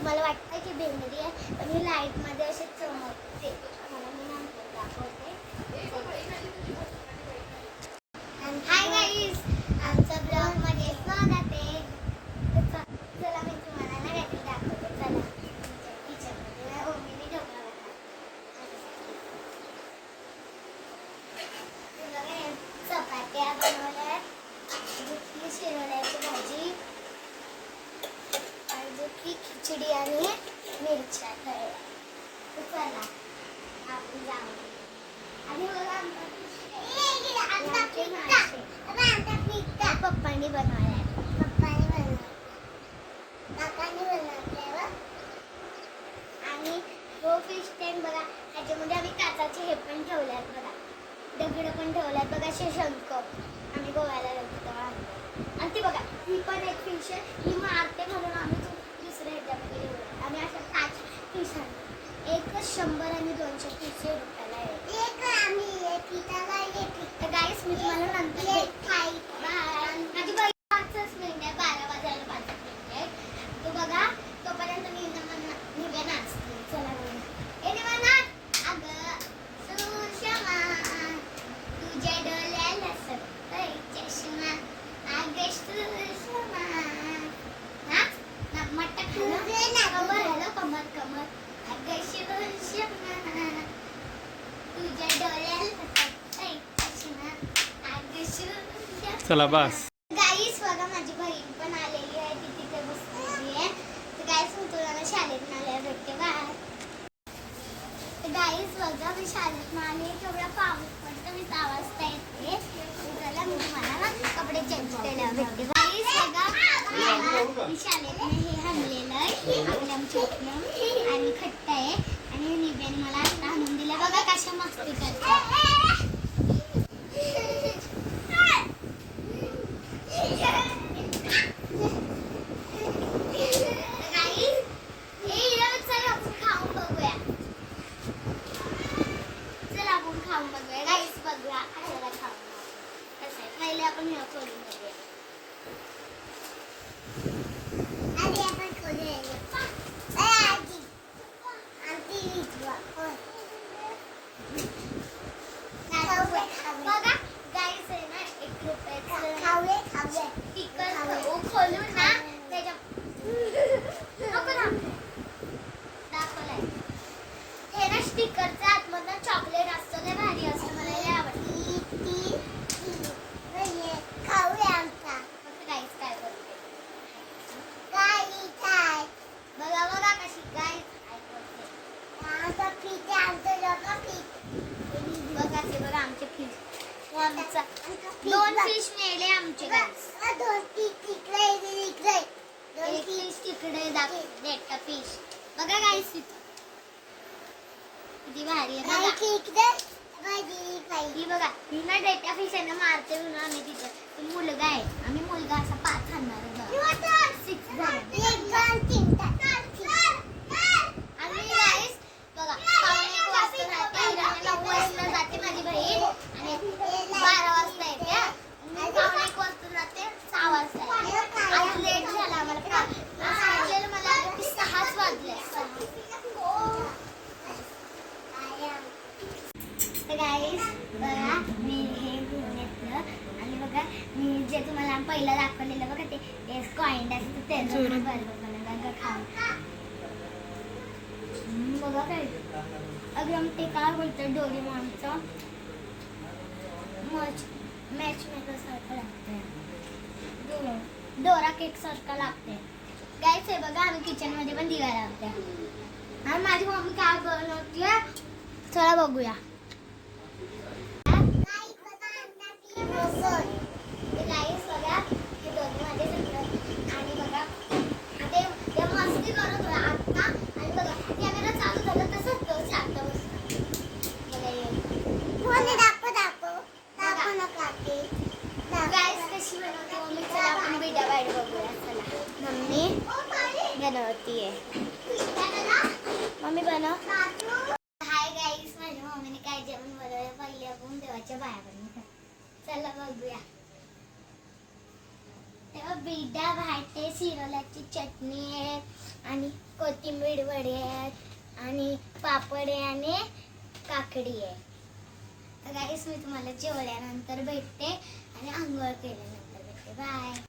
तुम्हाला वाटतं की भेंडी आहे पण ही लाईटमध्ये असे चमकते. मला मी नंतर दाखवते. हाय गाईज, आमच्या ब्लॉगमध्ये स्वागत आहे. चला मी तुम्हाला ना काहीतरी दाखवते. चला किचनमध्ये ओमीने ठेवला चपात्या बनवल्या, दुधी शिरोड्याची भाजी आणि दुधी खिचडी आणि मिरच्या तळल्या. चला आपण जाऊ. आणि बघा पप्पांनी बनवलाय. आणि वो फिश टँक बघा, त्याच्यामध्ये आम्ही काचाचे हे पण ठेवल्यात बघा, दगड पण ठेवल्यात बघा, शंख. आम्ही गोव्याला गेलो तेव्हा. आणि ती बघा, ही पण एक फिश आहे, ही मारते म्हणून आम्ही दुसऱ्या ह्याच्यामध्ये ठेवलं. आम्ही अशा 5 फिश आणले. एक 100 आणि 200 फिश रुपयाला आहे. तर गाईस मी तुम्हाला नंतर माझी बाई 5 मिनिट आहे, 12 वाजायला 5 मिनिट आहे. तो बघा, तोपर्यंत मी निव्या नाचते. चला ए निव्या नाच. अगं सुषमा तुझ्या डोळ्याला सत्तय चष्मा, अगं सुषमा नाच ना मट्टा खालं कमर कमर कमर. अगं सुषमा तुझ्या डोळ्याला सत्तय चष्मा, अगं सुषमा. चला बस. गाईस बघा, माझी बहीण पण आलेली आहे, ती तिथे बसलेली आहे. तर गाईस मी तुला शाळेत आल्या भेटते बा. तर गाईस बघा, मी शाळेत आले, तेवढा पाऊस पडतो, मी 6 वाजता येते. चला मी तुम्हाला ना कपडे चेंज केल्यावर भेटते. गाईस बघा, मी शाळेत हे आणलेलं आहे, आपल्या चटणी आणि खट्टा आहे. आणि निव्याने मला आता आणून दिला. बघा कशा मस्ती करतात. पहिले आपण हे करून बघूया. आधी आपण करूया. बघा गाईस आहे ना, 1 रुपयाचं स्टिकर खोलून ना त्याच्या दाखवलाय. हे ना स्टिकरचं आतमधनं चॉकलेट असतं, ते भारी असतं, मला लय आवडतं. बघा कशी गाईस बघा आमचे फिश. 2 फिश नेले आमचे गाईस. 2 फिश तिकडे दाखवते फिश. बघा गाईस किती भारी आहे. ही बघा, ही ना डेटा फिश आहे ना, मारते म्हणून आम्ही तिथे. तो मुलगा आहे, आम्ही मुलगा असा 5 आणणार आहे. आणि गाईस बघा, 1:15 वाजता जाते, 9 वाजता जाते माझी बहीण आणि 12 वाजता येते. 1:15 वाजता जाते, 6 वाजता येते. आज लेट झाला आम्हाला. मला 6च वाजले. तर गाईस बघा, मी हे घेऊन घेतलं. आणि बघा, मी जे तुम्हाला पहिलं दाखवलेलं बघा, ते कॉईन असतं त्याचं बरोबर खाऊन बघा काय. अगं ते काय बोलतं, डोरेमॉनचं मॅच मेकर सारखं लागतंय, डोरा केक सारखं लागते. गाईस हे बघा, आम्ही किचन मध्ये पण दिवा लावते. आणि माझी मम्मी काय बनवते चला बघूया. गाईस बघा, हे दोन्ही माझे सगळं. आणि बघा ते मस्ती करत होता आता. आणि बघा कॅमेरा चालू झाला तसंच तो शांत बसला. गाईस कशी बनवते मम्मी, चला आपण व्हिडिओ बाहेर बघूया. चला मम्मी बनवतीये. मम्मी बनव. हाय गाईस, माझ्या मम्मीने काय जेवण बनवलं पहिले आपण देवाच्या बाहेर बनवू. चला बघूया. तेव्हा बिडा भाटे, शिरोल्याची चटणी आहे आणि कोथिंबीर वडे आहेत आणि पापड आहे आणि काकडी आहे. तर गाईस मी तुम्हाला जेवल्यानंतर भेटते आणि आंघोळ केल्यानंतर भेटते. बाय.